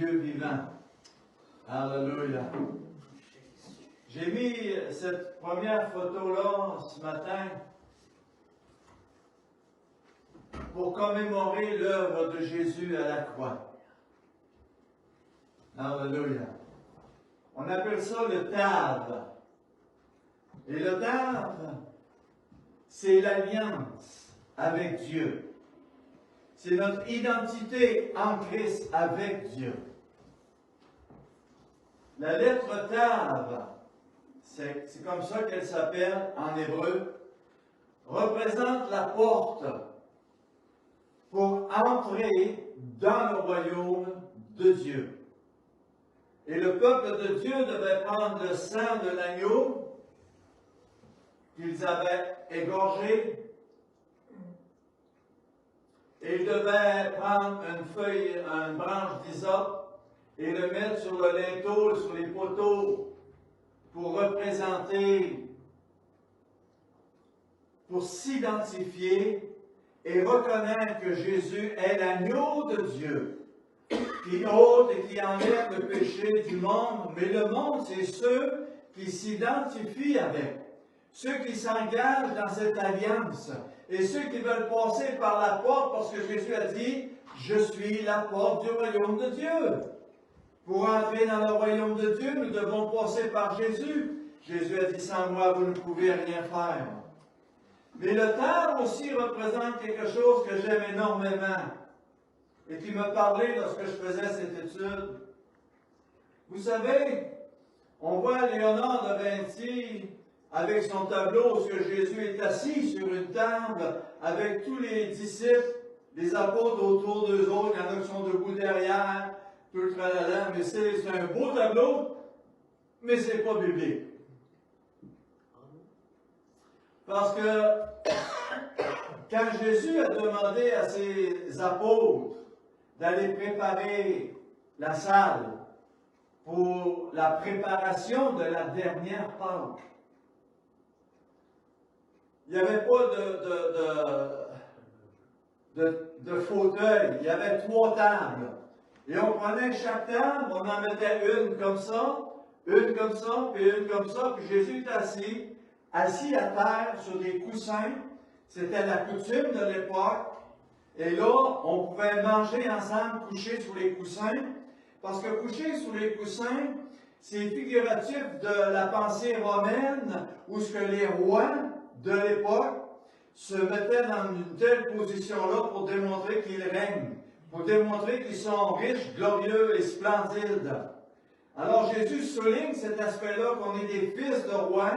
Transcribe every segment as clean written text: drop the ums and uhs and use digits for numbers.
Dieu vivant. Alléluia. J'ai mis cette première photo-là ce matin pour commémorer l'œuvre de Jésus à la croix. Alléluia. On appelle ça le Tave. Et le Tave, c'est l'alliance avec Dieu. C'est notre identité en Christ avec Dieu. La lettre Tav, c'est comme ça qu'elle s'appelle en hébreu, représente la porte pour entrer dans le royaume de Dieu. Et le peuple de Dieu devait prendre le sang de l'agneau qu'ils avaient égorgé, et ils devaient prendre une branche d'hysope, et le mettre sur le linteau, sur les poteaux, pour représenter, pour s'identifier et reconnaître que Jésus est l'agneau de Dieu, qui ôte et qui enlève le péché du monde. Mais le monde, c'est ceux qui s'identifient avec, ceux qui s'engagent dans cette alliance, et ceux qui veulent passer par la porte, parce que Jésus a dit, « Je suis la porte du royaume de Dieu ». Pour entrer dans le royaume de Dieu, nous devons passer par Jésus. Jésus a dit, sans moi, vous ne pouvez rien faire. Mais le Tave aussi représente quelque chose que j'aime énormément et qui me parlait lorsque je faisais cette étude. Vous savez, on voit Léonard de Vinci avec son tableau où Jésus est assis sur une table avec tous les disciples, les apôtres autour d'eux autres, il y en a qui sont debout derrière, tout le tralala, mais c'est un beau tableau, mais ce n'est pas biblique. Parce que quand Jésus a demandé à ses apôtres d'aller préparer la salle pour la préparation de la dernière Pâque, il n'y avait pas de fauteuil, il y avait 3 tables. Et on prenait chaque table, on en mettait une comme ça, puis une comme ça, puis Jésus est assis à terre sur des coussins. C'était la coutume de l'époque. Et là, on pouvait manger ensemble, coucher sur les coussins, parce que coucher sur les coussins, c'est figuratif de la pensée romaine, où ce que les rois de l'époque se mettaient dans une telle position-là pour démontrer qu'ils règnent, pour démontrer qu'ils sont riches, glorieux et splendides. Alors Jésus souligne cet aspect-là, qu'on est des fils de roi,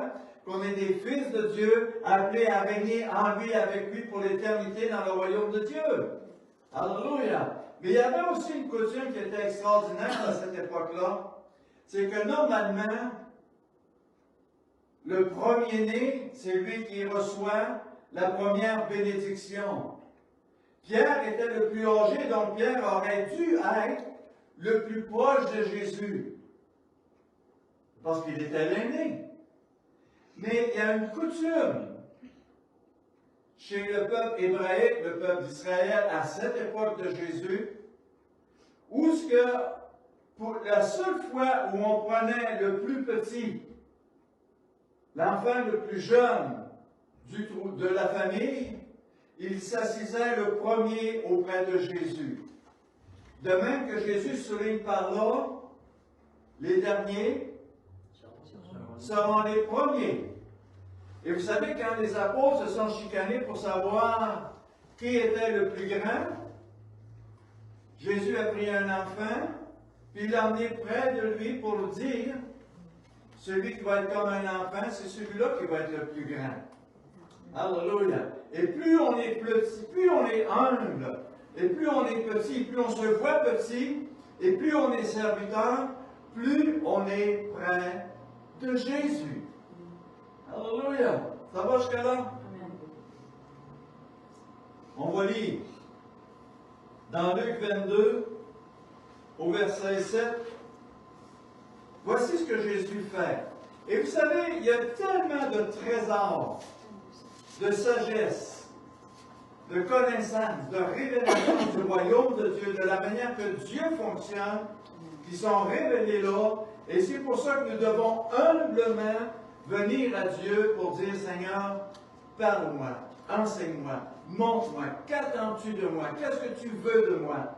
qu'on est des fils de Dieu, appelés à régner en lui, avec lui, pour l'éternité dans le royaume de Dieu. Alléluia! Mais il y avait aussi une coutume qui était extraordinaire à cette époque-là, c'est que normalement, le premier-né, c'est lui qui reçoit la première bénédiction. Pierre était le plus âgé, donc Pierre aurait dû être le plus proche de Jésus, parce qu'il était l'aîné. Mais il y a une coutume chez le peuple hébraïque, le peuple d'Israël, à cette époque de Jésus, où ce que, pour la seule fois où on prenait le plus petit, l'enfant le plus jeune de la famille, il s'assisait le premier auprès de Jésus. De même que Jésus souligne par là, les derniers seront les premiers. Et vous savez, quand les apôtres se sont chicanés pour savoir qui était le plus grand, Jésus a pris un enfant, puis il l'a emmené près de lui pour dire, celui qui va être comme un enfant, c'est celui-là qui va être le plus grand. Alléluia. Et plus on est petit, plus on est humble, et plus on est petit, plus on se voit petit, et plus on est serviteur, plus on est près de Jésus. Alléluia. Ça va jusqu'à là? On va lire dans Luc 22, au verset 7. Voici ce que Jésus fait. Et vous savez, il y a tellement de trésors, de sagesse de connaissance, de révélation du royaume de Dieu, de la manière que Dieu fonctionne, qui sont révélés là. Et c'est pour ça que nous devons humblement venir à Dieu pour dire, Seigneur, parle-moi, enseigne-moi, montre-moi, qu'attends-tu de moi, qu'est-ce que tu veux de moi?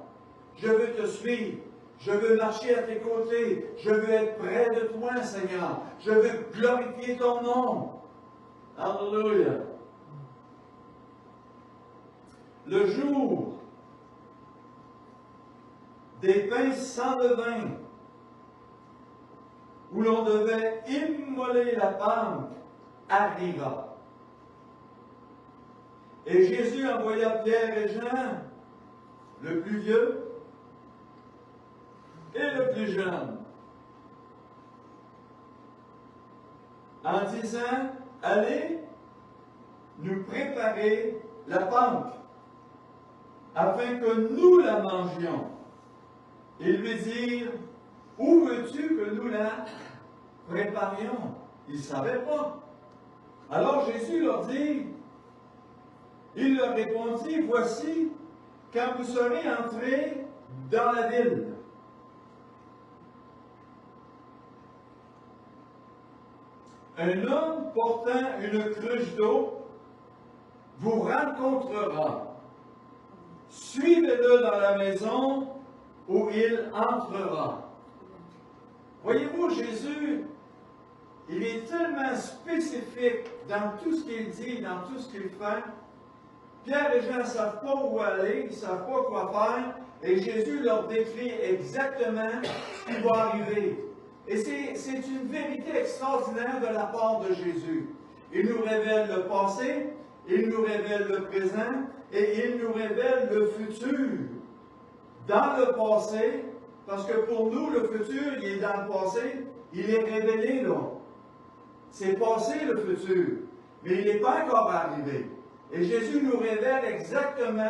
Je veux te suivre, je veux marcher à tes côtés, je veux être près de toi, Seigneur, je veux glorifier ton nom. Alléluia. Le jour des pains sans levain, où l'on devait immoler la Pâque, arriva. Et Jésus envoya Pierre et Jean, le plus vieux et le plus jeune, en disant, allez nous préparer la Pâque, afin que nous la mangions. Ils lui dirent, où veux-tu que nous la préparions? Ils ne savaient pas. Alors Jésus leur dit, il leur répondit, voici, quand vous serez entrés dans la ville, un homme portant une cruche d'eau vous rencontrera. Suivez-le dans la maison où il entrera. Voyez-vous, Jésus, il est tellement spécifique dans tout ce qu'il dit, dans tout ce qu'il fait. Pierre et Jean ne savent pas où aller, ils ne savent pas quoi faire, et Jésus leur décrit exactement ce qui va arriver. Et c'est une vérité extraordinaire de la part de Jésus. Il nous révèle le passé, il nous révèle le présent, et il nous révèle le futur. Dans le passé, parce que pour nous, le futur, il est dans le passé, il est révélé là. C'est passé le futur, mais il n'est pas encore arrivé. Et Jésus nous révèle exactement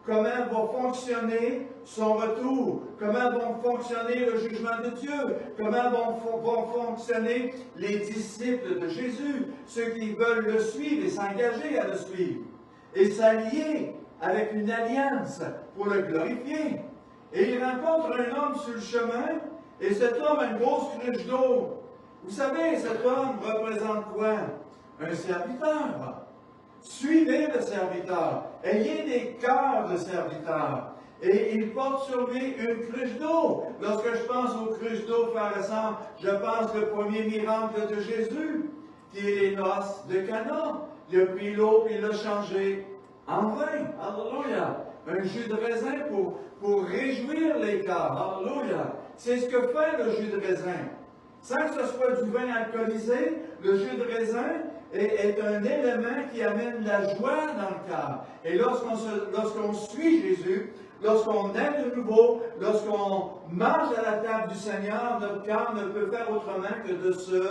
comment va fonctionner son retour, comment vont fonctionner le jugement de Dieu, comment vont fonctionner les disciples de Jésus, ceux qui veulent le suivre et s'engager à le suivre, et s'allier avec une alliance pour le glorifier. Et il rencontre un homme sur le chemin, et cet homme a une grosse cruche d'eau. Vous savez, cet homme représente quoi? Un serviteur. Suivez le serviteur. Ayez des cœurs de serviteur. Et il porte sur lui une cruche d'eau. Lorsque je pense aux cruches d'eau, frères et sœurs, je pense au premier miracle de Jésus, qui est les noces de Cana. Il a pris l'eau et il l'a changé en vin. Alléluia. Un jus de raisin pour réjouir les cœurs. Alléluia. C'est ce que fait le jus de raisin. Sans que ce soit du vin alcoolisé, le jus de raisin est un élément qui amène la joie dans le cœur. Et lorsqu'on suit Jésus, lorsqu'on est de nouveau, lorsqu'on mange à la table du Seigneur, notre cœur ne peut faire autrement que de se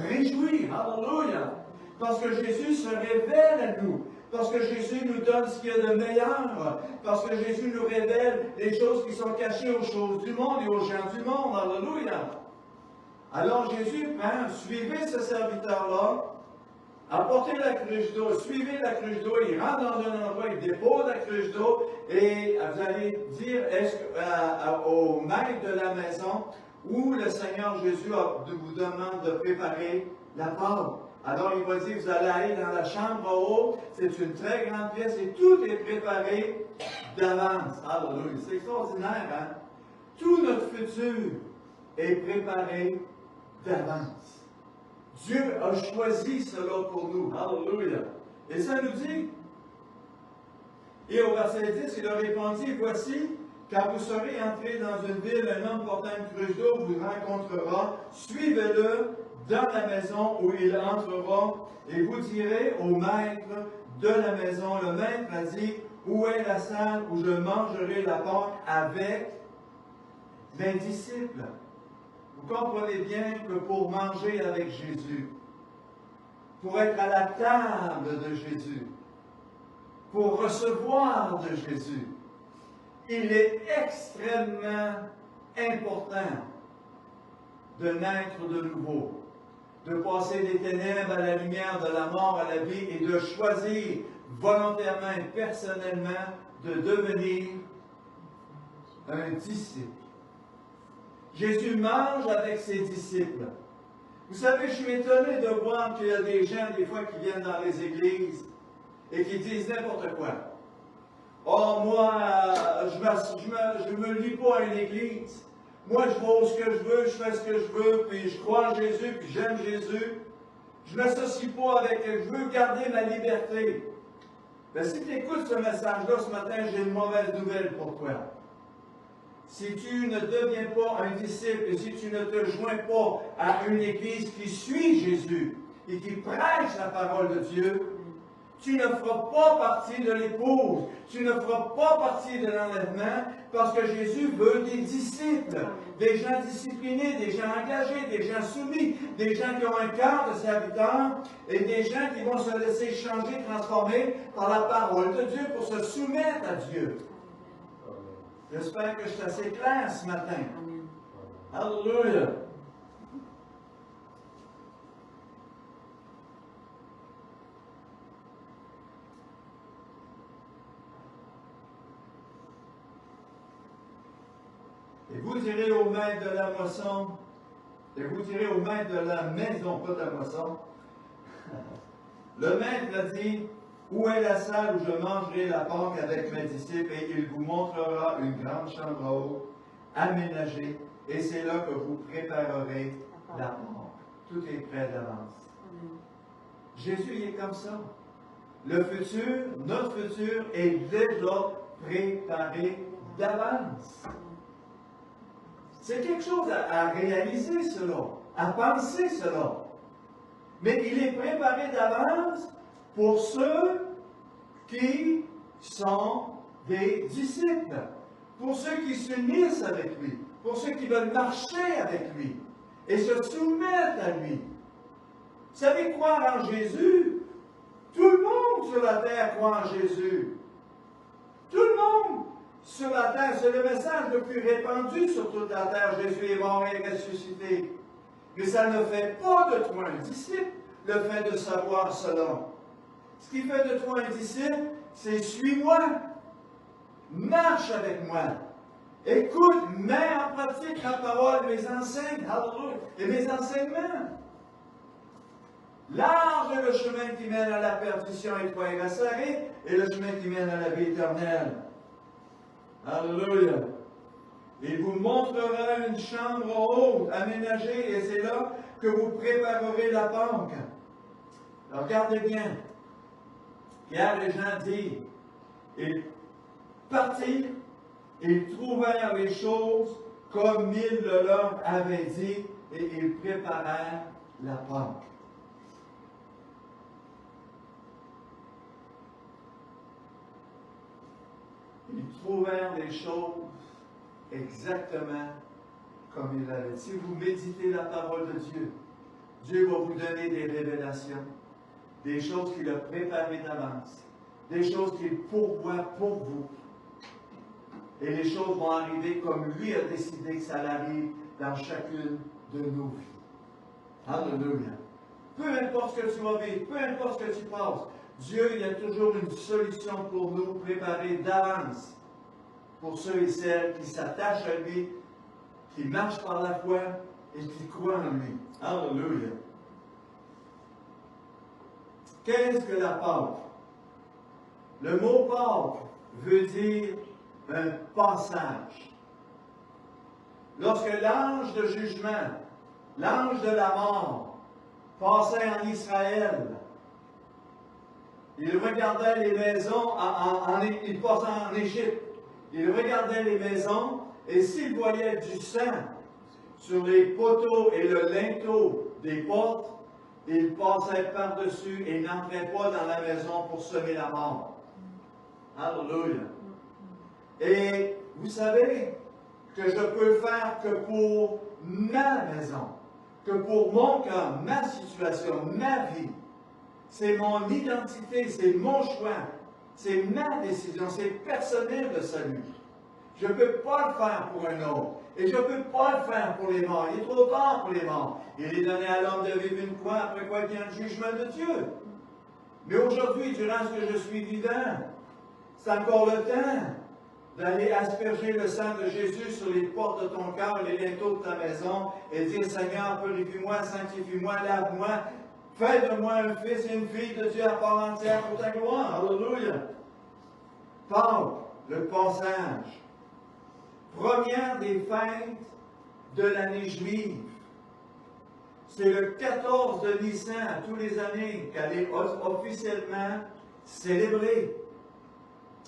réjouir. Alléluia! Parce que Jésus se révèle à nous. Parce que Jésus nous donne ce qu'il y a de meilleur. Parce que Jésus nous révèle les choses qui sont cachées aux choses du monde et aux gens du monde. Alléluia! Alors Jésus prend, suivez ce serviteur-là, apportez la cruche d'eau, suivez la cruche d'eau, il rentre dans un endroit, il dépose la cruche d'eau, et vous allez dire au maître de la maison où le Seigneur Jésus vous demande de préparer la Pâque. Alors il va dire, vous allez aller dans la chambre en haut, c'est une très grande pièce et tout est préparé d'avance. Alléluia, c'est extraordinaire, hein? Tout notre futur est préparé d'avance. Dieu a choisi cela pour nous. Alléluia. Et ça nous dit, et au verset 10, il leur répondit, voici, quand vous serez entrés dans une ville, un homme portant une cruche d'eau vous rencontrera, suivez-le dans la maison où il entrera, et vous direz au maître de la maison, le maître a dit, où est la salle où je mangerai la Pâque avec mes disciples? Vous comprenez bien que pour manger avec Jésus, pour être à la table de Jésus, pour recevoir de Jésus, il est extrêmement important de naître de nouveau. de passer des ténèbres à la lumière, de la mort à la vie, et de choisir volontairement et personnellement de devenir un disciple. Jésus mange avec ses disciples. Vous savez, je suis étonné de voir qu'il y a des gens, des fois, qui viennent dans les églises et qui disent n'importe quoi. Oh, moi, je me lie pas à une église. Moi, je vais où ce que je veux, je fais ce que je veux, puis je crois en Jésus, puis j'aime Jésus. Je ne m'associe pas avec, je veux garder ma liberté. Ben, si tu écoutes ce message-là ce matin, j'ai une mauvaise nouvelle pour toi. Si tu ne deviens pas un disciple et si tu ne te joins pas à une église qui suit Jésus et qui prêche la parole de Dieu, tu ne feras pas partie de l'épouse, tu ne feras pas partie de l'enlèvement, parce que Jésus veut des disciples, des gens disciplinés, des gens engagés, des gens soumis, des gens qui ont un cœur de serviteur et des gens qui vont se laisser changer, transformer par la parole de Dieu pour se soumettre à Dieu. J'espère que je suis assez clair ce matin. Alléluia. Et vous direz au maître de la moisson, et vous direz au maître de la maison, pas de la moisson, le maître a dit, où est la salle où je mangerai la Pâque avec mes disciples, et il vous montrera une grande chambre haute, aménagée, et c'est là que vous préparerez la Pâque. Tout est prêt d'avance. Jésus, il est comme ça. Le futur, notre futur, est déjà préparé d'avance. C'est quelque chose à réaliser, cela, à penser cela. Mais il est préparé d'avance pour ceux qui sont des disciples, pour ceux qui s'unissent avec lui, pour ceux qui veulent marcher avec lui et se soumettre à lui. Vous savez, croire en Jésus, tout le monde sur la terre croit en Jésus. Tout le monde sur la terre, c'est le message le plus répandu sur toute la terre. Jésus est mort et ressuscité. Mais ça ne fait pas de toi un disciple, le fait de savoir cela. Ce qui fait de toi un disciple, c'est suis-moi, marche avec moi, écoute, mets en pratique la parole, mes enseignes, et mes enseignements. Large est le chemin qui mène à la perdition, étroit et resserré, et le chemin qui mène à la vie éternelle. Alléluia. Il vous montrera une chambre haute, aménagée, et c'est là que vous préparerez la Pâque. Alors, regardez bien. Pierre et Jean disent, ils partirent, ils trouvèrent les choses comme il le leur avait dit, et ils préparèrent la Pâque. Ils trouvèrent les choses exactement comme il l'avait dit. Si vous méditez la parole de Dieu, Dieu va vous donner des révélations, des choses qu'il a préparées d'avance, des choses qu'il pourvoit pour vous. Et les choses vont arriver comme lui a décidé que ça arrive dans chacune de nos vies. Alléluia. Peu importe ce que tu vas vivre, peu importe ce que tu passes, Dieu, il y a toujours une solution pour nous préparée d'avance. Pour ceux et celles qui s'attachent à lui, qui marchent par la foi et qui croient en lui. Alléluia. Qu'est-ce que la Pâque? Le mot Pâque veut dire un passage. Lorsque l'ange de jugement, l'ange de la mort, passait en Israël, il regardait les maisons, il passait en Égypte, il regardait les maisons, et s'il voyait du sang sur les poteaux et le linteau des portes, il passait par-dessus et n'entrait pas dans la maison pour semer la mort. Alléluia. Et vous savez que je peux faire que pour ma maison, que pour mon cœur, ma situation, ma vie. C'est mon identité, c'est mon choix, c'est ma décision, c'est personnel le salut. Je ne peux pas le faire pour un autre. Et je ne peux pas le faire pour les morts. Il est trop tard pour les morts. Il est donné à l'homme de vivre une fois, après quoi vient le jugement de Dieu. Mais aujourd'hui, durant ce que je suis vivant, c'est encore le temps d'aller asperger le sang de Jésus sur les portes de ton cœur, les linteaux de ta maison, et dire, Seigneur, purifie-moi, sanctifie-moi, lave-moi, fais de moi un fils et une fille de Dieu à part entière pour ta gloire. Alléluia. Pâques, le passage. Première des fêtes de l'année juive. C'est le 14 de Nissan à tous les années qu'elle est officiellement célébrée.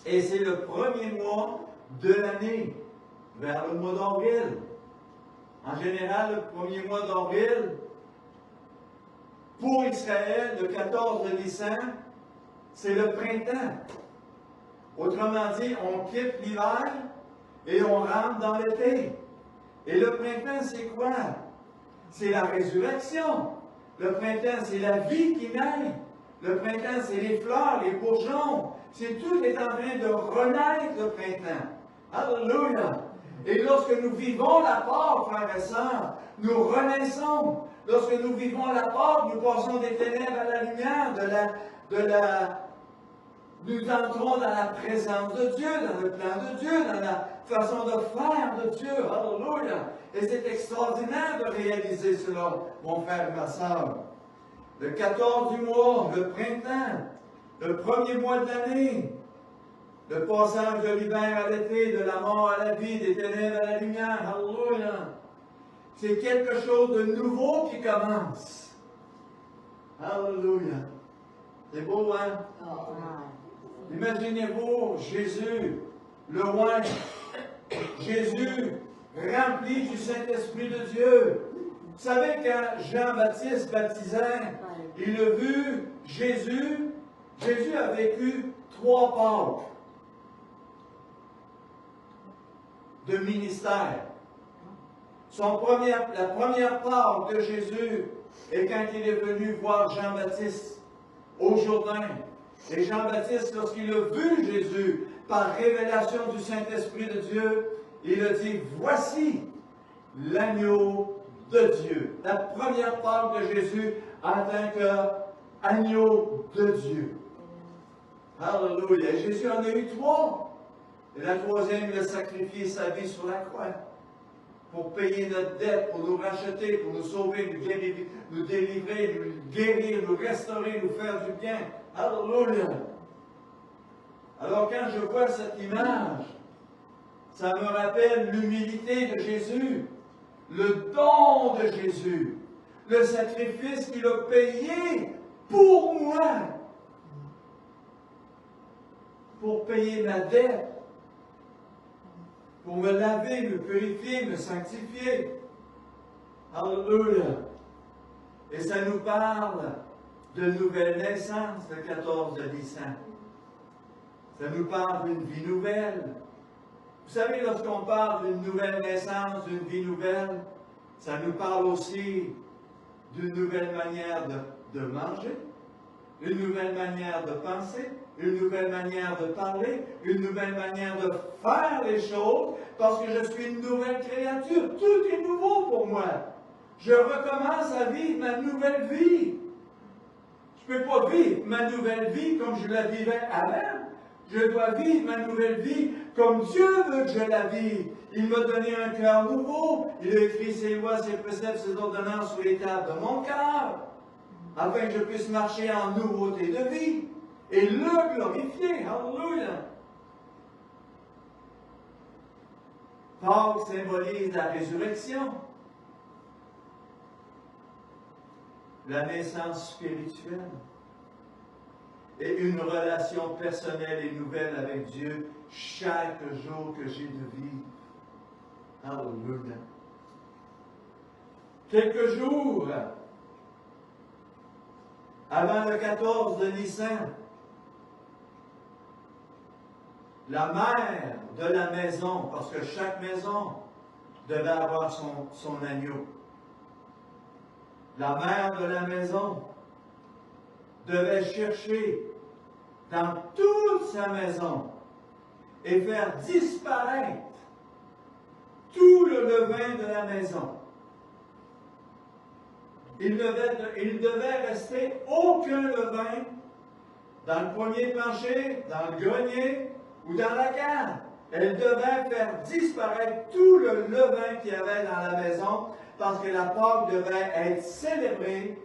Et c'est le premier mois de l'année, vers le mois d'avril. En général, le premier mois d'avril, pour Israël, le 14 de Nissan, c'est le printemps. Autrement dit, on quitte l'hiver et on rentre dans l'été. Et le printemps, c'est quoi? C'est la résurrection. Le printemps, c'est la vie qui naît. Le printemps, c'est les fleurs, les bourgeons. C'est tout est en train de renaître, le printemps. Alléluia! Et lorsque nous vivons la Pâque, frères et sœurs, nous renaissons. Lorsque nous vivons la Pâque, nous passons des ténèbres à la lumière, nous entrons dans la présence de Dieu, dans le plan de Dieu, dans la façon de faire de Dieu. Alléluia! Et c'est extraordinaire de réaliser cela, mon frère et ma sœur. Le 14 du mois, le printemps, le premier mois de l'année, le passage de l'hiver à l'été, de la mort à la vie, des ténèbres à la lumière. Alléluia! C'est quelque chose de nouveau qui commence. Alléluia! C'est beau, hein? Imaginez-vous Jésus, le roi, Jésus rempli du Saint-Esprit de Dieu. Vous savez, quand Jean-Baptiste baptisait, il a vu Jésus a vécu 3 Pâques de ministère. La première Pâque de Jésus est quand il est venu voir Jean-Baptiste au Jourdain. Et Jean-Baptiste, lorsqu'il a vu Jésus, par révélation du Saint-Esprit de Dieu, il a dit, voici l'agneau de Dieu. La première Pâque de Jésus en tant qu'agneau de Dieu. Alléluia. Et Jésus en a eu 3. Et la troisième, il a sacrifié sa vie sur la croix pour payer notre dette, pour nous racheter, pour nous sauver, nous délivrer, nous guérir, nous restaurer, nous faire du bien. Alléluia. Alors quand je vois cette image, ça me rappelle l'humilité de Jésus, le don de Jésus, le sacrifice qu'il a payé pour moi, pour payer ma dette, pour me laver, me purifier, me sanctifier. Alléluia. Et ça nous parle de nouvelle naissance, le 14 de Nissan. Ça nous parle d'une vie nouvelle. Vous savez, lorsqu'on parle d'une nouvelle naissance, d'une vie nouvelle, ça nous parle aussi d'une nouvelle manière de manger, une nouvelle manière de penser, une nouvelle manière de parler, une nouvelle manière de faire les choses, parce que je suis une nouvelle créature. Tout est nouveau pour moi. Je recommence à vivre ma nouvelle vie. Je ne peux pas vivre ma nouvelle vie comme je la vivais avant. Je dois vivre ma nouvelle vie comme Dieu veut que je la vive. Il m'a donné un cœur nouveau. Il a écrit ses lois, ses préceptes, ses ordonnances sur les tables de mon cœur, afin que je puisse marcher en nouveauté de vie et le glorifier. Alléluia. Pâques symbolise la résurrection, la naissance spirituelle et une relation personnelle et nouvelle avec Dieu chaque jour que j'ai de vie. Alléluia. Quelques jours avant le 14 de Nissan, la mère de la maison, parce que chaque maison devait avoir son agneau, la mère de la maison devait chercher dans toute sa maison et faire disparaître tout le levain de la maison. Il ne devait rester aucun levain dans le premier plancher, dans le grenier ou dans la cave. Elle devait faire disparaître tout le levain qu'il y avait dans la maison, parce que la Pâque devait être célébrée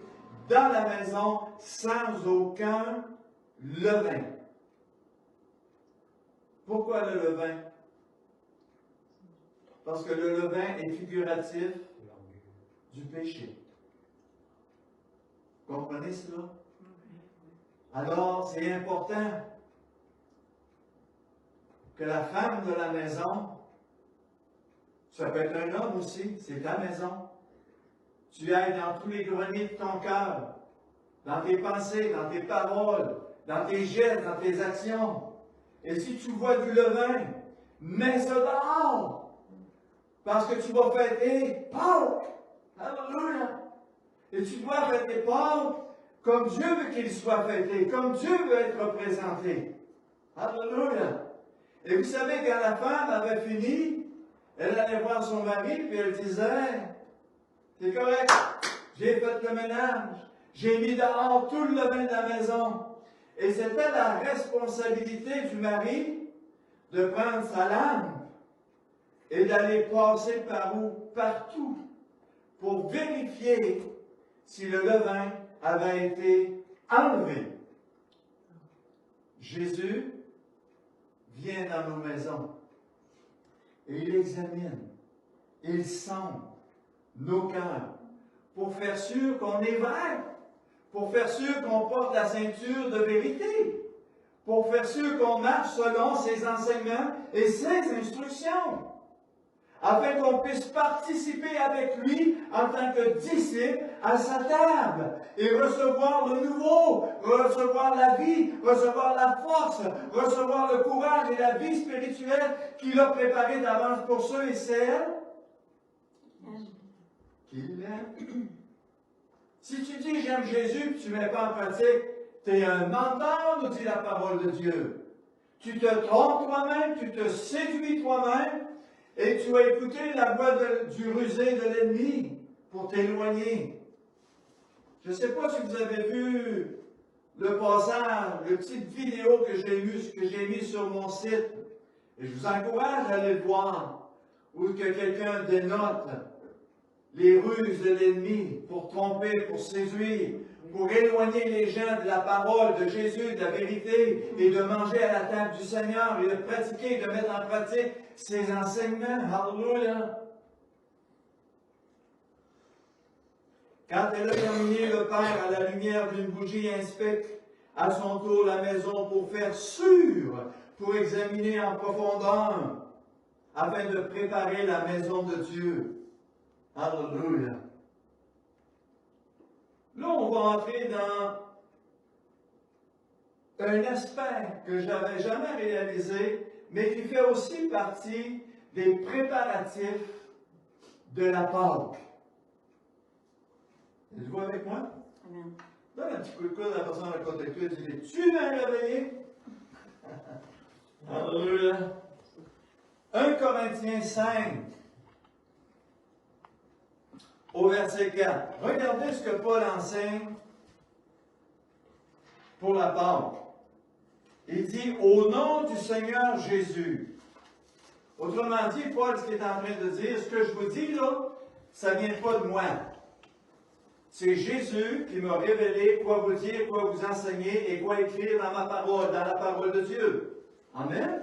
dans la maison sans aucun levain. Pourquoi le levain? Parce que le levain est figuratif du péché. Comprenez cela? Alors, c'est important que la femme de la maison, ça peut être un homme aussi, c'est ta maison. Tu ailles dans tous les greniers de ton cœur, dans tes pensées, dans tes paroles, dans tes gestes, dans tes actions. Et si tu vois du levain, mets ça dehors. Parce que tu vas fêter Pâques. Alléluia. Et tu dois fêter Pâques comme Dieu veut qu'il soit fêté, comme Dieu veut être représenté. Alléluia. Et vous savez, quand la femme avait fini, elle allait voir son mari, puis elle disait, c'est correct, j'ai fait le ménage, j'ai mis dehors tout le levain de la maison. Et c'était la responsabilité du mari de prendre sa lampe et d'aller passer par où? Partout, pour vérifier si le levain avait été enlevé. Jésus vient dans nos maisons et il examine, il sonde nos cœurs pour faire sûr qu'on est vrai, pour faire sûr qu'on porte la ceinture de vérité, pour faire sûr qu'on marche selon ses enseignements et ses instructions, afin qu'on puisse participer avec lui en tant que disciple à sa table et recevoir le nouveau, recevoir la vie, recevoir la force, recevoir le courage et la vie spirituelle qu'il a préparée d'avance pour ceux et celles qui l'aiment. Si tu dis j'aime Jésus et tu ne mets pas en pratique, tu es un menteur, nous dit la parole de Dieu. Tu te trompes toi-même, tu te séduis toi-même, et tu as écouté la voix du rusé de l'ennemi pour t'éloigner. Je ne sais pas si vous avez vu le passage, le petite vidéo que j'ai mis sur mon site. Et je vous encourage à aller le voir, où que quelqu'un dénote les ruses de l'ennemi pour tromper, pour séduire, pour éloigner les gens de la parole de Jésus, de la vérité, et de manger à la table du Seigneur, et de pratiquer, de mettre en pratique ses enseignements. Alléluia! Quand elle a terminé, le Père, à la lumière d'une bougie, inspecte à son tour la maison pour faire sûr, pour examiner en profondeur, afin de préparer la maison de Dieu. Alléluia! Là, on va entrer dans un aspect que je n'avais jamais réalisé, mais qui fait aussi partie des préparatifs de la Pâque. Êtes-vous avec moi? Amen. Donne un petit coup de coude à la personne à côté de toi et dis, tu m'as réveillé? Alléluia! 1 Corinthiens 5, au verset 4. Regardez ce que Paul enseigne pour la Pâque. Il dit, au nom du Seigneur Jésus. Autrement dit, Paul, ce qu'il est en train de dire, ce que je vous dis là, ça ne vient pas de moi. C'est Jésus qui m'a révélé quoi vous dire, quoi vous enseigner et quoi écrire dans ma parole, dans la parole de Dieu. Amen.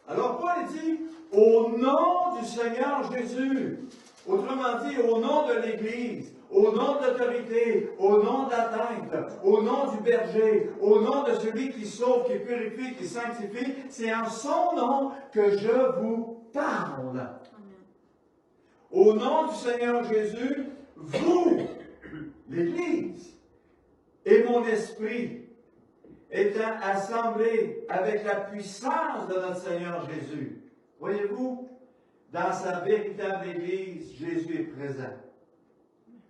Alors Paul dit, au nom du Seigneur Jésus. Autrement dit, au nom de l'Église, au nom de l'autorité, au nom de la tête, au nom du berger, au nom de celui qui sauve, qui purifie, qui sanctifie, c'est en son nom que je vous parle. Amen. Au nom du Seigneur Jésus, vous, l'Église, et mon esprit, étant assemblés avec la puissance de notre Seigneur Jésus. Voyez-vous, dans sa véritable Église, Jésus est présent.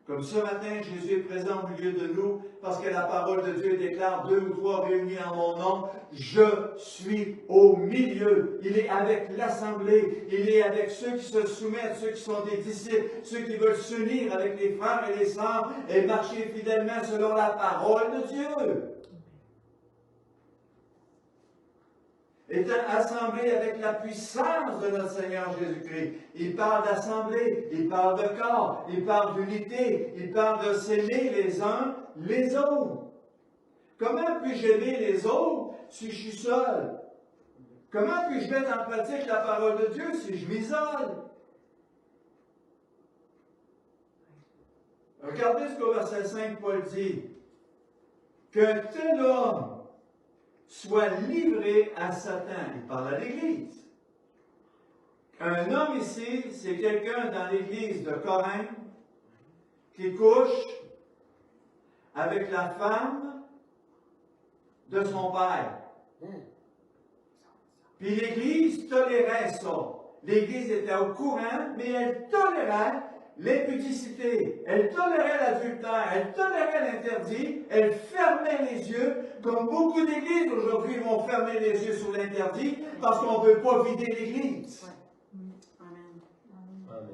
Comme ce matin, Jésus est présent au milieu de nous, parce que la parole de Dieu déclare 2 ou 3 réunis en mon nom, je suis au milieu. Il est avec l'assemblée, il est avec ceux qui se soumettent, ceux qui sont des disciples, ceux qui veulent s'unir avec les frères et les sœurs et marcher fidèlement selon la parole de Dieu. Étant assemblé avec la puissance de notre Seigneur Jésus-Christ. Il parle d'assemblée, il parle de corps, il parle d'unité, il parle de s'aimer les uns les autres. Comment puis-je aimer les autres si je suis seul? Comment puis-je mettre en pratique la parole de Dieu si je m'isole? Regardez ce qu'au verset 5, Paul dit. Qu'un tel homme soit livré à Satan. Il parle à l'Église. Un homme ici, c'est quelqu'un dans l'Église de Corinthe qui couche avec la femme de son père. Puis l'Église tolérait ça. L'Église était au courant, mais elle tolérait l'impudicité, elle tolérait l'adultère, elle tolérait l'interdit, elle fermait les yeux, comme beaucoup d'églises aujourd'hui vont fermer les yeux sur l'interdit parce qu'on ne veut pas vider l'église. Amen.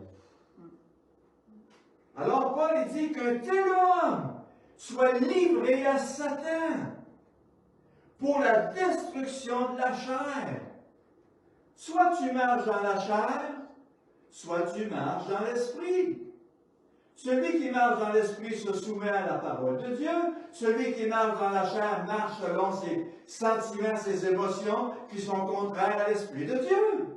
Alors Paul dit qu'un tel homme soit livré à Satan pour la destruction de la chair. Soit tu marches dans la chair, soit tu marches dans l'esprit. Celui qui marche dans l'esprit se soumet à la parole de Dieu. Celui qui marche dans la chair marche selon ses sentiments, ses émotions qui sont contraires à l'esprit de Dieu.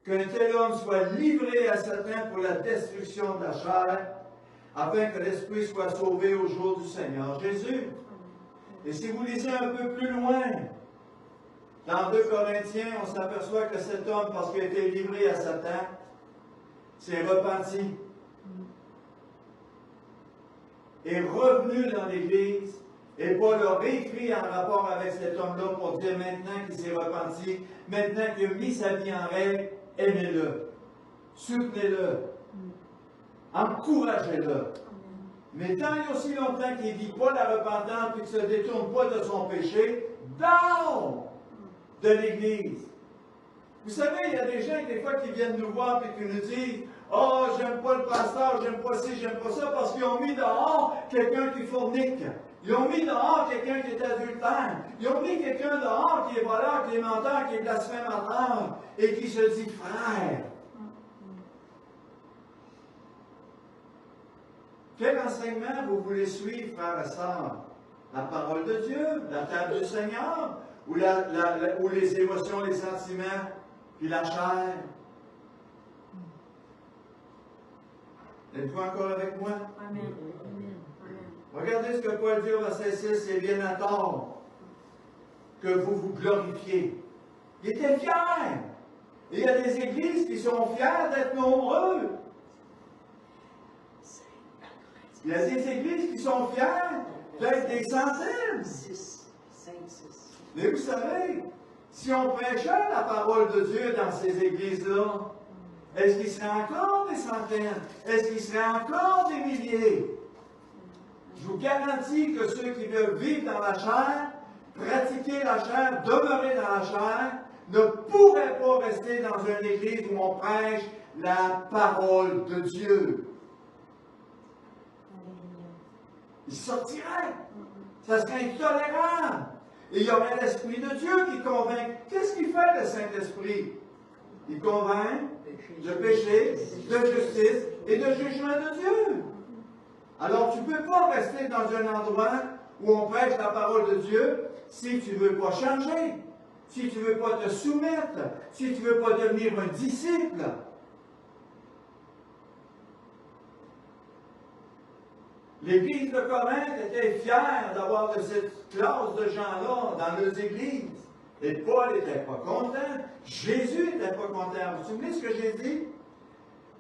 Qu'un tel homme soit livré à Satan pour la destruction de la chair, afin que l'esprit soit sauvé au jour du Seigneur Jésus. Et si vous lisez un peu plus loin, dans 2 Corinthiens, on s'aperçoit que cet homme, parce qu'il a été livré à Satan, s'est repenti. Est revenu dans l'Église, et Paul a réécrit en rapport avec cet homme-là pour dire maintenant qu'il s'est repenti, maintenant qu'il a mis sa vie en règle, aimez-le, soutenez-le, encouragez-le. Mais tant et aussi longtemps qu'il ne vit pas la repentance et qu'il ne se détourne pas de son péché, dehors de l'Église. Vous savez, il y a des gens, des fois, qui viennent nous voir et qui nous disent « Oh, j'aime pas le pasteur, j'aime pas ci, j'aime pas ça », parce qu'ils ont mis dehors quelqu'un qui fornique. Ils ont mis dehors quelqu'un qui est adultère. Ils ont mis quelqu'un dehors qui est voleur, qui est menteur, qui est blasphémateur et qui se dit frère. Quel enseignement vous voulez suivre, frères et sœurs? La parole de Dieu, la table du Seigneur, ou les émotions, les sentiments, puis la chair? Êtes-vous encore avec moi? Amen. Regardez ce que Paul dit au verset 6, c'est bien à tort que vous vous glorifiez. Il était fier. Et il y a des églises qui sont fières d'être nombreux. Il y a des églises qui sont fières d'être des centaines. 6, 5, 6. Mais vous savez, si on prêchait la parole de Dieu dans ces églises-là, est-ce qu'il serait encore des centaines? Est-ce qu'il serait encore des milliers? Je vous garantis que ceux qui veulent vivre dans la chair, pratiquer la chair, demeurer dans la chair, ne pourraient pas rester dans une église où on prêche la parole de Dieu. Ils sortiraient. Ça serait intolérable. Et il y aurait l'Esprit de Dieu qui convainc. Qu'est-ce qu'il fait le Saint-Esprit? Il convainc de péché, de justice et de jugement de Dieu. Alors, tu ne peux pas rester dans un endroit où on prêche la parole de Dieu si tu ne veux pas changer, si tu ne veux pas te soumettre, si tu ne veux pas devenir un disciple. L'Église de Corinthe était fière d'avoir de cette classe de gens-là dans leurs églises. Et Paul n'était pas content. Jésus n'était pas content. Vous vous souvenez ce que j'ai dit?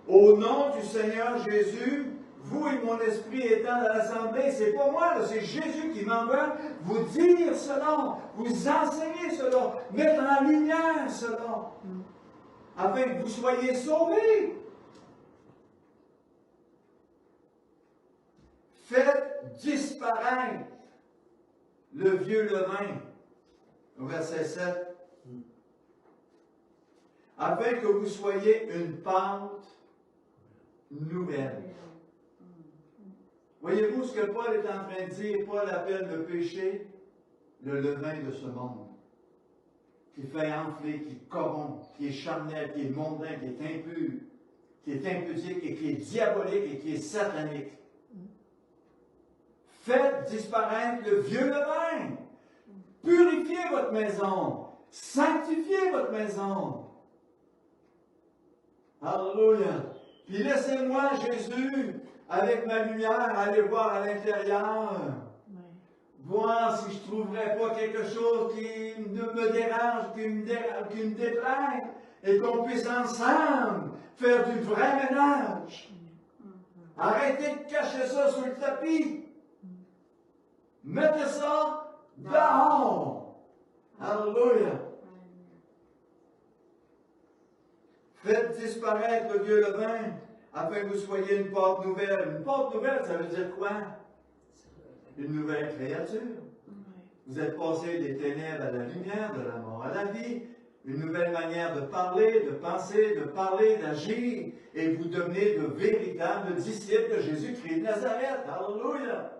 Au nom du Seigneur Jésus, vous et mon esprit étant dans l'assemblée, c'est pas moi, c'est Jésus qui m'envoie vous dire cela, vous enseigner cela, mettre en lumière cela, afin que vous soyez sauvés. Faites disparaître le vieux levain. Au verset 7. Afin que vous soyez une pâte nouvelle. Voyez-vous ce que Paul est en train de dire? Paul appelle le péché le levain de ce monde, qui fait enfler, qui corrompt, qui est charnel, qui est mondain, qui est impur, qui est impudique et qui est diabolique et qui est satanique. Faites disparaître le vieux levain. Purifiez votre maison. Sanctifiez votre maison. Alléluia. Puis laissez-moi, Jésus, avec ma lumière, aller voir à l'intérieur. Voir si je ne trouverais pas quelque chose qui me dérange, qui me déplaise, et qu'on puisse ensemble faire du vrai ménage. Arrêtez de cacher ça sous le tapis. Mettez ça dehors. Alléluia. Faites disparaître le vieux levain, afin que vous soyez une pâte nouvelle. Une pâte nouvelle, ça veut dire quoi? Une nouvelle créature. Vous êtes passé des ténèbres à la lumière, de la mort à la vie. Une nouvelle manière de parler, de penser, de parler, d'agir. Et vous devenez de véritables disciples de Jésus-Christ de Nazareth. Alléluia!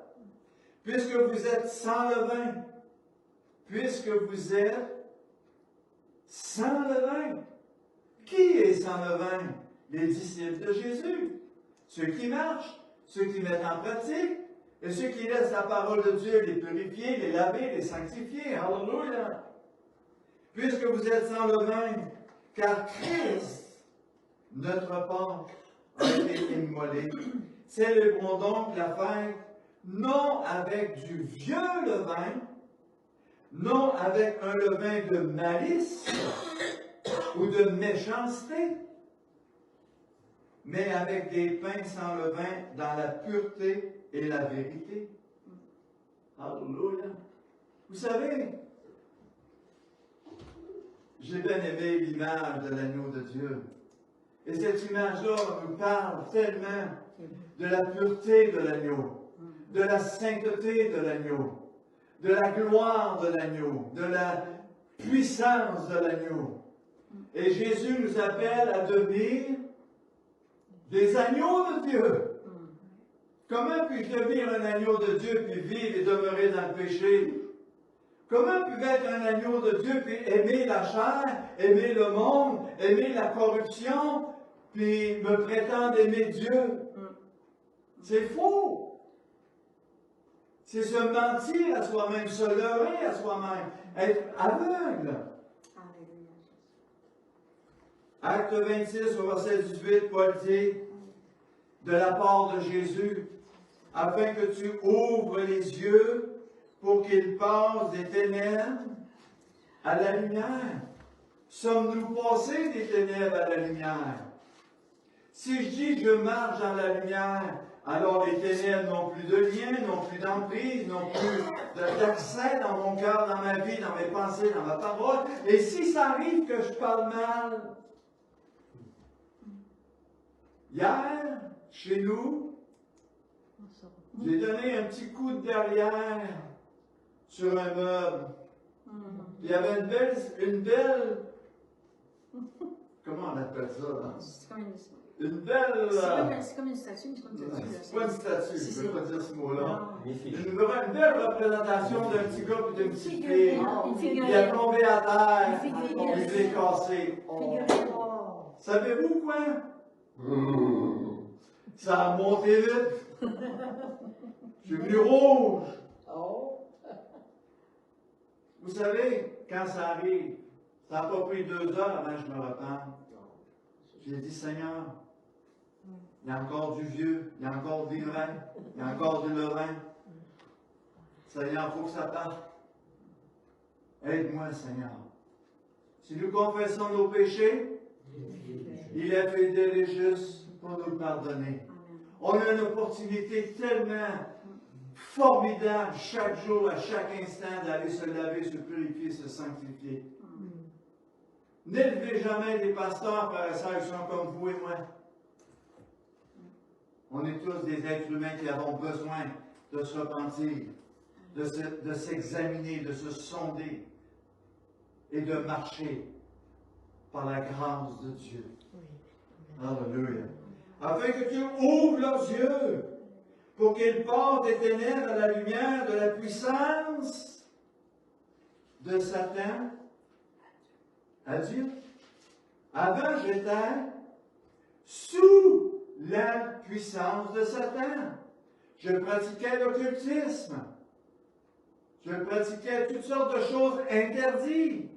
Puisque vous êtes sans levain. Puisque vous êtes sans levain. Qui est sans levain? Les disciples de Jésus. Ceux qui marchent, ceux qui mettent en pratique, et ceux qui laissent la parole de Dieu les purifier, les laver, les sanctifier. Alléluia! Puisque vous êtes sans levain, car Christ, notre Pâque, a été immolé. Célébrons donc la fête, non avec du vieux levain, non avec un levain de malice ou de méchanceté, mais avec des pains sans levain dans la pureté et la vérité. Alléluia. Vous savez, j'ai bien aimé l'image de l'agneau de Dieu. Et cette image-là nous parle tellement de la pureté de l'agneau, de la sainteté de l'agneau, de la gloire de l'agneau, de la puissance de l'agneau. Et Jésus nous appelle à devenir des agneaux de Dieu. Comment puis-je devenir un agneau de Dieu puis vivre et demeurer dans le péché? Comment puis-je être un agneau de Dieu puis aimer la chair, aimer le monde, aimer la corruption, puis me prétendre aimer Dieu? C'est faux! C'est se mentir à soi-même, se leurrer à soi-même, être aveugle. Acte 26, au verset 18, Paul dit, de la part de Jésus, afin que tu ouvres les yeux pour qu'ils passent des ténèbres à la lumière. Sommes-nous passés des ténèbres à la lumière? Si je dis je marche dans la lumière, alors les ténèbres n'ont plus de lien, n'ont plus d'emprise, n'ont plus d'accès dans mon cœur, dans ma vie, dans mes pensées, dans ma parole. Et si ça arrive que je parle mal, hier, chez nous, j'ai donné un petit coup de derrière sur un meuble. Il y avait une belle, comment on appelle ça, là? Une belle... C'est comme une statue, mais c'est pas une statue. C'est pas une statue, je ne veux pas dire ce mot-là. Non. Une belle représentation d'un petit gars et d'une petite fille. Une figurine. Il est tombé à terre, Une figurine. il s'est cassé. Savez-vous quoi? Ça a monté vite. Je suis venu rouge. Vous savez, quand ça arrive, ça n'a pas pris 2 heures avant que je me repente. J'ai dit, Seigneur, il y a encore du vieux, il y a encore du vin, il y a encore du levain. Seigneur, il faut que ça parte. Aide-moi, Seigneur. Si nous confessons nos péchés, il est fidèle et juste pour nous pardonner. On a une opportunité tellement formidable chaque jour, à chaque instant, d'aller se laver, se purifier, se sanctifier. N'élevez jamais des pasteurs, frères et sœurs, qui sont comme vous et moi. On est tous des êtres humains qui avons besoin de se repentir, de s'examiner, de se sonder et de marcher par la grâce de Dieu. Alléluia. Afin que tu ouvres leurs yeux pour qu'ils portent des ténèbres à la lumière de la puissance de Satan à Dieu. Avant, j'étais sous la puissance de Satan. Je pratiquais l'occultisme. Je pratiquais toutes sortes de choses interdites.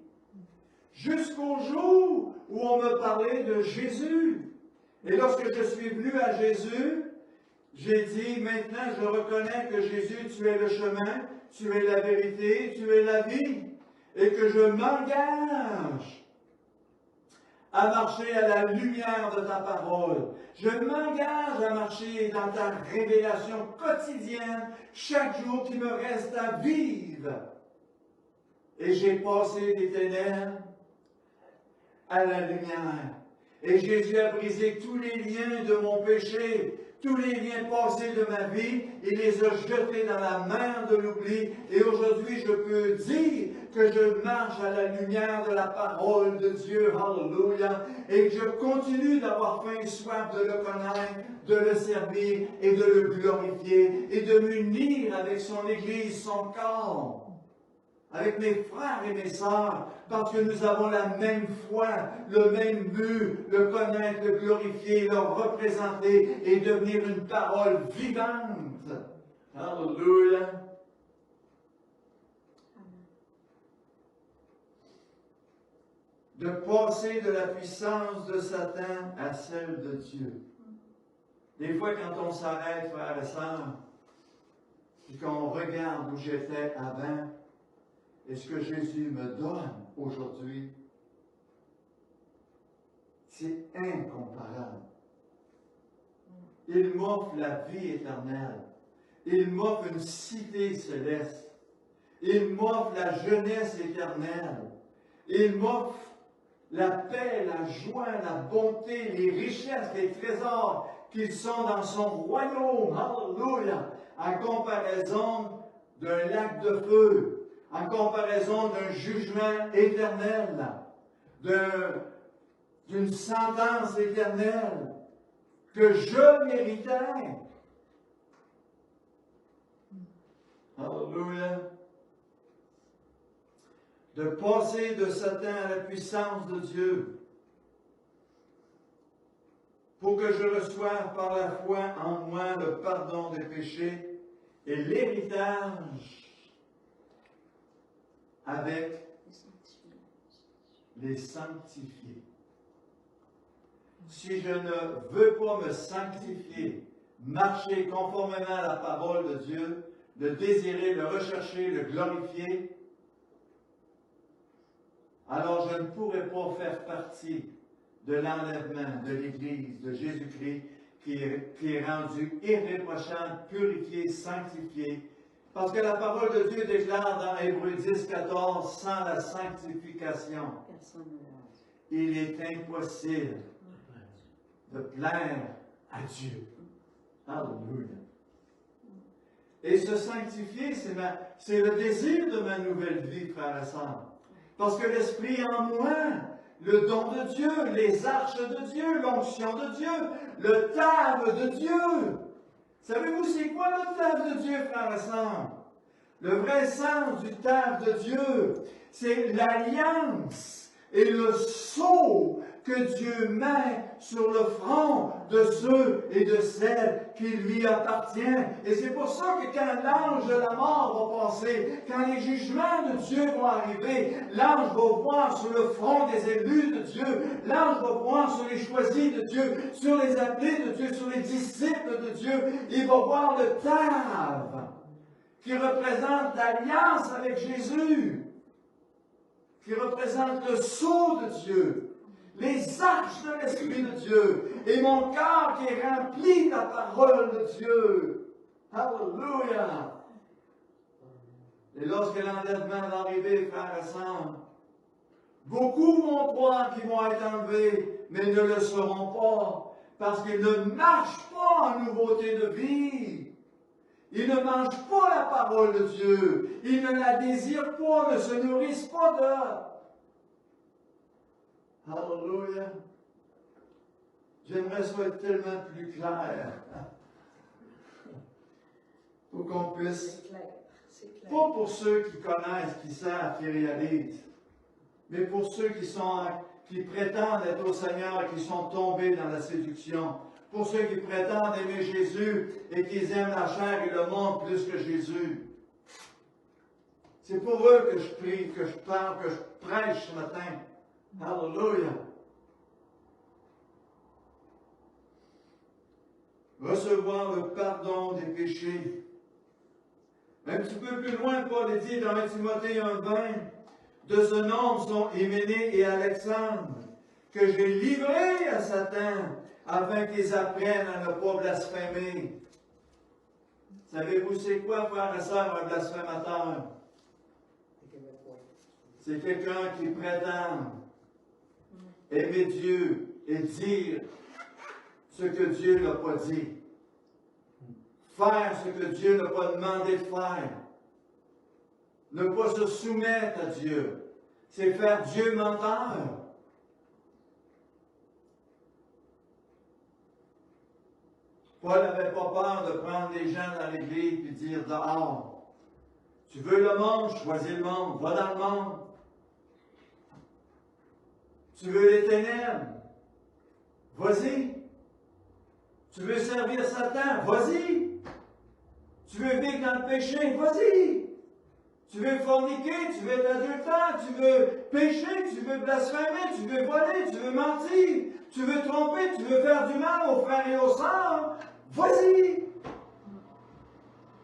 Jusqu'au jour où on me parlait de Jésus. Et lorsque je suis venu à Jésus, j'ai dit, maintenant je reconnais que Jésus, tu es le chemin, tu es la vérité, tu es la vie. Et que je m'engage à marcher à la lumière de ta parole. Je m'engage à marcher dans ta révélation quotidienne, chaque jour qui me reste à vivre. Et j'ai passé des ténèbres à la lumière. Et Jésus a brisé tous les liens de mon péché, tous les liens passés de ma vie, il les a jetés dans la mer de l'oubli. Et aujourd'hui, je peux dire que je marche à la lumière de la parole de Dieu. Alléluia. Et que je continue d'avoir faim et soif de le connaître, de le servir et de le glorifier et de m'unir avec son Église, son corps. Avec mes frères et mes sœurs, parce que nous avons la même foi, le même but, le connaître, le glorifier, le représenter et devenir une parole vivante. Alléluia. De passer de la puissance de Satan à celle de Dieu. Des fois, quand on s'arrête, frères et sœurs, puis qu'on regarde où j'étais avant, et ce que Jésus me donne aujourd'hui, c'est incomparable. Il m'offre la vie éternelle. Il m'offre une cité céleste. Il m'offre la jeunesse éternelle. Il m'offre la paix, la joie, la bonté, les richesses, les trésors qui sont dans son royaume. Alléluia! En comparaison d'un lac de feu, en comparaison d'un jugement éternel, d'une sentence éternelle que je méritais. Alléluia. De passer de Satan à la puissance de Dieu pour que je reçoive par la foi en moi le pardon des péchés et l'héritage avec les sanctifiés. Si je ne veux pas me sanctifier, marcher conformément à la parole de Dieu, le désirer, le rechercher, le glorifier, alors je ne pourrai pas faire partie de l'enlèvement de l'Église de Jésus-Christ qui est rendu irréprochable, purifié, sanctifié. Parce que la parole de Dieu déclare dans Hébreux 10, 14, sans la sanctification, il est impossible de plaire à Dieu. Alléluia. Et se sanctifier, c'est le désir de ma nouvelle vie, frères et sœurs. Parce que l'Esprit en moi, le don de Dieu, les arches de Dieu, l'onction de Dieu, le table de Dieu. Savez-vous c'est quoi le table de Dieu, frères et sœurs? Le vrai sens du table de Dieu, c'est l'alliance et le sceau que Dieu met sur le front de ceux et de celles qui lui appartiennent. Et c'est pour ça que quand l'ange de la mort va passer, quand les jugements de Dieu vont arriver, l'ange va voir sur le front des élus de Dieu, l'ange va voir sur les choisis de Dieu, sur les appelés de Dieu, sur les disciples de Dieu. Il va voir le table qui représente l'alliance avec Jésus, qui représente le sceau de Dieu, les arches de l'Esprit de Dieu, et mon cœur qui est rempli de la parole de Dieu. Alléluia! Et lorsque l'enlèvement va arriver, frères et sœurs, beaucoup vont croire qu'ils vont être enlevés, mais ils ne le seront pas, parce qu'il ne marche pas en nouveauté de vie. Il ne mange pas la parole de Dieu. Il ne la désire pas, ne se nourrissent pas d'eux. Alléluia. J'aimerais ça être tellement plus clair. Pour qu'on puisse, C'est clair. C'est clair. pas pour ceux qui connaissent, qui savent, qui réalisent, mais pour ceux qui prétendent être au Seigneur et qui sont tombés dans la séduction. Pour ceux qui prétendent aimer Jésus et qui aiment la chair et le monde plus que Jésus. C'est pour eux que je prie, que je parle, que je prêche ce matin. Alléluia. Recevoir le pardon des péchés. Un petit peu plus loin, Paul dit dans 1 Timothée 1,20, de ce nombre sont Hyménée et Alexandre, que j'ai livrés à Satan, afin qu'ils apprennent à ne pas blasphémer. Savez-vous c'est quoi, frères et sœurs, un blasphémateur? C'est quelqu'un qui prétend aimer Dieu et dire ce que Dieu n'a pas dit. Faire ce que Dieu n'a pas demandé de faire. Ne pas se soumettre à Dieu. C'est faire Dieu menteur. Paul n'avait pas peur de prendre les gens dans l'église et dire dehors. Tu veux le monde, choisis le monde, va dans le monde. Tu veux les ténèbres, vas-y. Tu veux servir Satan, vas-y. Tu veux vivre dans le péché, vas-y. Tu veux forniquer, tu veux être adultère, tu veux pécher, tu veux blasphémer, tu veux voler, tu veux mentir, tu veux tromper, tu veux faire du mal aux frères et aux sœurs, vas-y.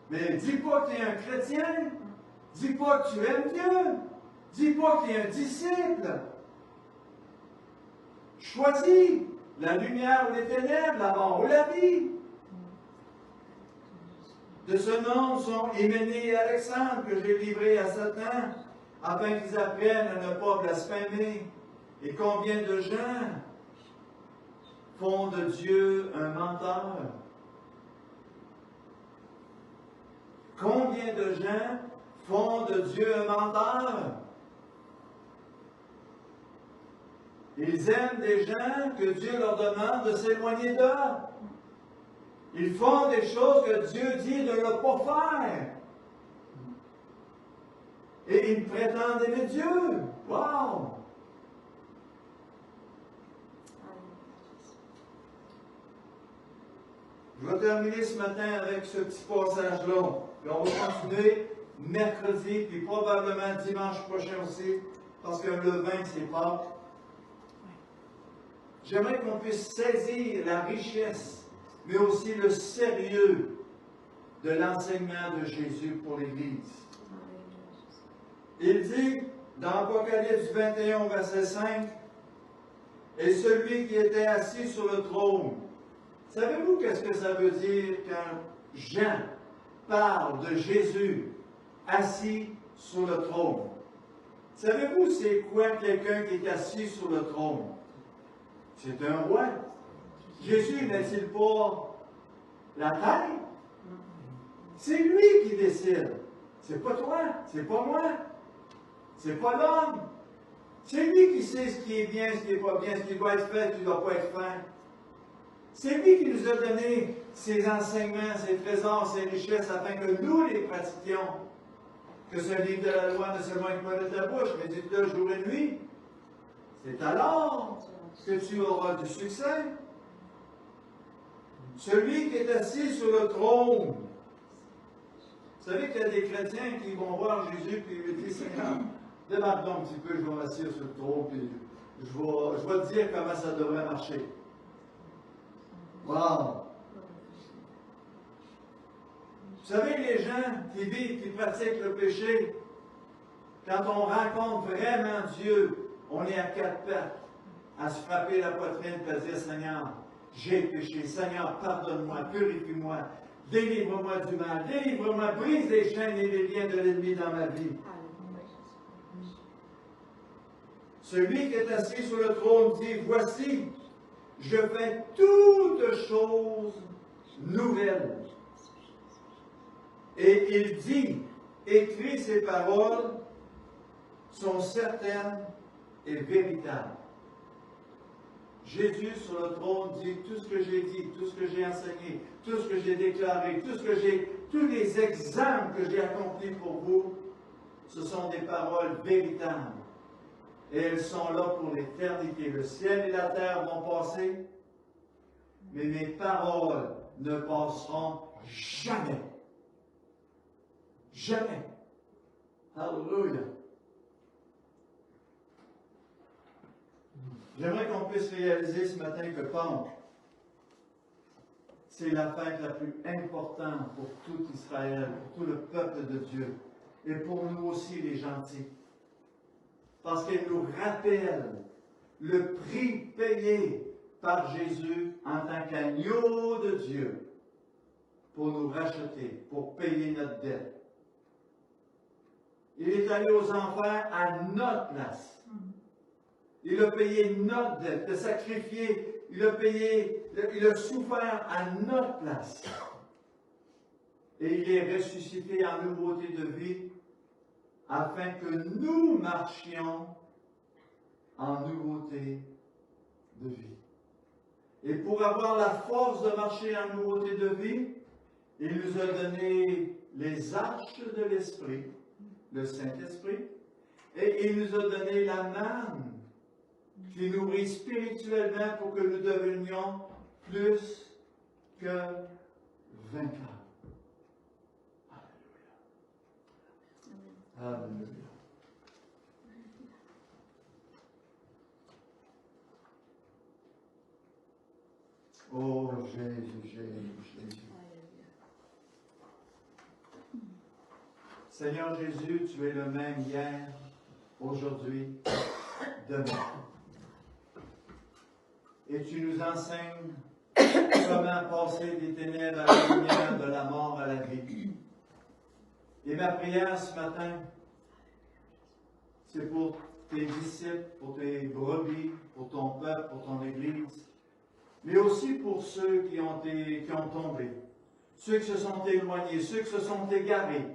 Mais dis pas que tu es un chrétien, dis pas que tu aimes Dieu, dis pas que tu es un disciple. Choisis la lumière ou les ténèbres, la mort ou la vie. De ce nom sont Hyménée et Alexandre que j'ai livrés à Satan, afin qu'ils apprennent à ne pas blasphémer. Et combien de gens font de Dieu un menteur? Combien de gens font de Dieu un menteur? Ils aiment des gens que Dieu leur demande de s'éloigner d'eux. Ils font des choses que Dieu dit de ne pas faire. Et ils prétendent aimer Dieu. Wow! Je vais terminer ce matin avec ce petit passage-là. Puis on va continuer mercredi, puis probablement dimanche prochain aussi, parce que le 20, c'est Pâques. J'aimerais qu'on puisse saisir la richesse, mais aussi le sérieux de l'enseignement de Jésus pour l'Église. Il dit, dans Apocalypse 21, verset 5, « Et celui qui était assis sur le trône. » Savez-vous qu'est-ce que ça veut dire quand Jean parle de Jésus assis sur le trône? Savez-vous c'est quoi quelqu'un qui est assis sur le trône? C'est un roi. Jésus n'est-il pas la taille? C'est lui qui décide. C'est pas toi, c'est pas moi, c'est pas l'homme. C'est lui qui sait ce qui est bien, ce qui n'est pas bien, ce qui doit être fait, ce qui ne doit pas être fait. C'est lui qui nous a donné ses enseignements, ses trésors, ses richesses, afin que nous les pratiquions. Que ce livre de la loi ne s'éloigne pas de ta bouche, mais dis-le jour et nuit. C'est alors que tu auras du succès. Celui qui est assis sur le trône. Vous savez qu'il y a des chrétiens qui vont voir Jésus et lui disent, Seigneur, démarre donc un petit peu, je vais m'asseoir sur le trône, puis je vais te dire comment ça devrait marcher. Wow! Vous savez, les gens qui vivent, qui pratiquent le péché, quand on rencontre vraiment Dieu, on est à quatre pattes, à se frapper la poitrine et à dire, Seigneur, j'ai péché. Seigneur, pardonne-moi, purifie-moi, délivre-moi du mal, délivre-moi, brise les chaînes et les liens de l'ennemi dans ma vie. Celui qui est assis sur le trône dit, voici, je fais toutes choses nouvelles. Et il dit, écris ces paroles sont certaines et véritables. Jésus sur le trône dit tout ce que j'ai dit, tout ce que j'ai enseigné, tout ce que j'ai déclaré, tous les examens que j'ai accomplis pour vous, ce sont des paroles véritables. Et elles sont là pour l'éternité. Le ciel et la terre vont passer, mais mes paroles ne passeront jamais. Jamais. Alléluia. J'aimerais qu'on puisse réaliser ce matin que Pâques, c'est la fête la plus importante pour tout Israël, pour tout le peuple de Dieu, et pour nous aussi les gentils. Parce qu'elle nous rappelle le prix payé par Jésus en tant qu'agneau de Dieu pour nous racheter, pour payer notre dette. Il est allé aux enfers à notre place. Il a payé notre dette, il a sacrifié, il a souffert à notre place. Et il est ressuscité en nouveauté de vie afin que nous marchions en nouveauté de vie. Et pour avoir la force de marcher en nouveauté de vie, il nous a donné les arches de l'Esprit, le Saint-Esprit, et il nous a donné la manne qui nourrit spirituellement pour que nous devenions plus que vainqueurs. Alléluia. Alléluia. Oh Jésus, Jésus, Jésus. Seigneur Jésus, tu es le même hier, aujourd'hui, demain. Et tu nous enseignes comment passer des ténèbres à la lumière, de la mort à la vie. Et ma prière ce matin, c'est pour tes disciples, pour tes brebis, pour ton peuple, pour ton Église, mais aussi pour ceux qui ont tombé, ceux qui se sont éloignés, ceux qui se sont égarés,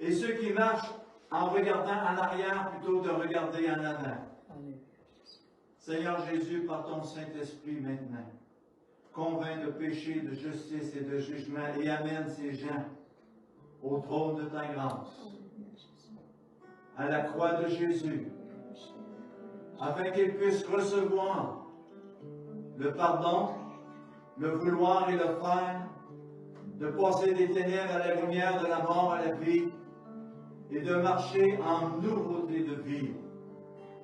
et ceux qui marchent en regardant en arrière plutôt que de regarder en avant. Seigneur Jésus, par ton Saint-Esprit maintenant, convainc de péché, de justice et de jugement et amène ces gens au trône de ta grâce, à la croix de Jésus, afin qu'ils puissent recevoir le pardon, le vouloir et le faire, de passer des ténèbres à la lumière, de la mort à la vie, et de marcher en nouveauté de vie,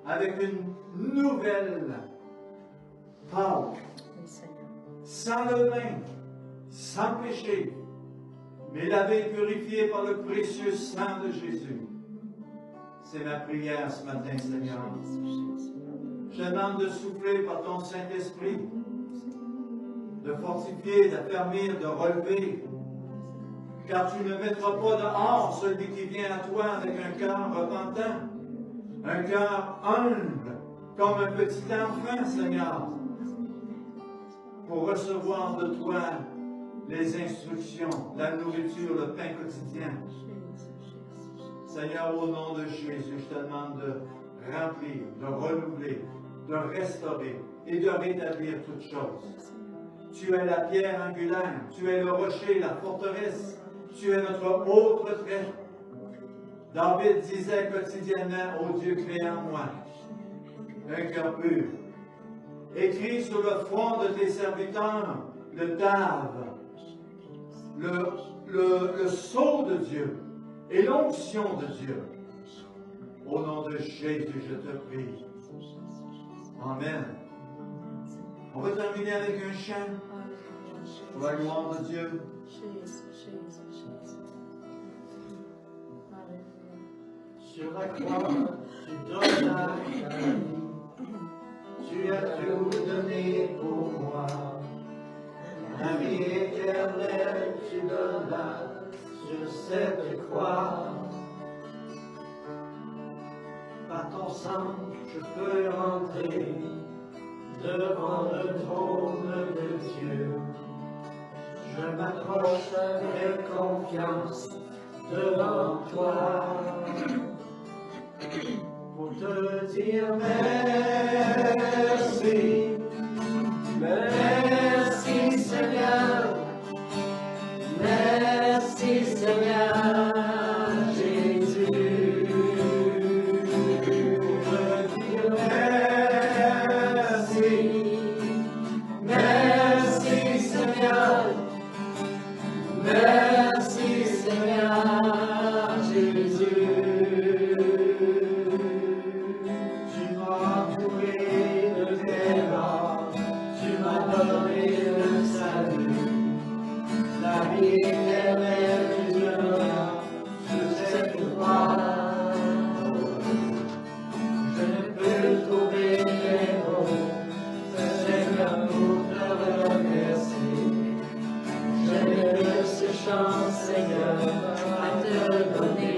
avec une nouvelle Pâques, sans levain, sans péché, mais lavé et purifié par le précieux sang de Jésus. C'est ma prière ce matin, Seigneur. Je demande de souffler par ton Saint-Esprit, de fortifier, d'affermir, de relever, car tu ne mettras pas dehors celui qui vient à toi avec un cœur repentant, un cœur humble, comme un petit enfant, Seigneur, pour recevoir de toi les instructions, la nourriture, le pain quotidien. Seigneur, au nom de Jésus, je te demande de remplir, de renouveler, de restaurer et de rétablir toutes choses. Tu es la pierre angulaire, tu es le rocher, la forteresse, tu es notre haute retraite. David disait quotidiennement, ô Dieu, crée en moi un cœur pur. Écris sur le front de tes serviteurs le dave, le sceau de Dieu et l'onction de Dieu. Au nom de Jésus, je te prie. Amen. On va terminer avec un chant pour la gloire de Dieu. Sur la croix, tu donnes ta vie. Tu as tout donné pour moi. La vie éternelle, tu donnes sur cette croix. Par ton sang, je peux rentrer devant le trône de Dieu. Je m'approche avec confiance devant toi pour te dire merci. Merci Seigneur, merci Seigneur Jésus. Pour te dire merci, merci Seigneur, merci Seigneur Jésus. Tu m'as entouré de tes bras, tu m'as donné le salut, la vie éternelle que Dieu m'a sur cette croix. Je ne peux trouver les mots, Seigneur, pour te remercier. Je n'ai que ce chant, Seigneur, à te donner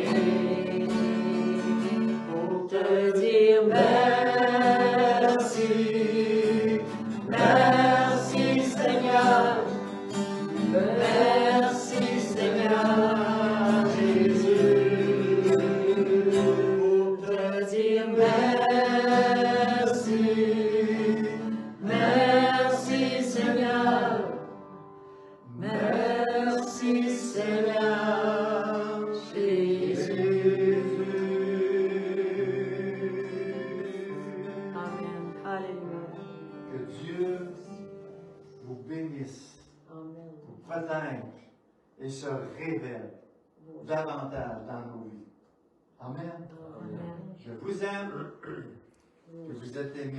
pour te dire merci. Merci Seigneur, merci Seigneur Jésus, pour te dire merci, merci Seigneur, merci Seigneur Jésus. Amen. Alléluia. Que Dieu vous bénisse, Amen. vous protège et se révèle davantage dans nos vies. Amen. Amen. Je vous aime, que vous êtes aimés.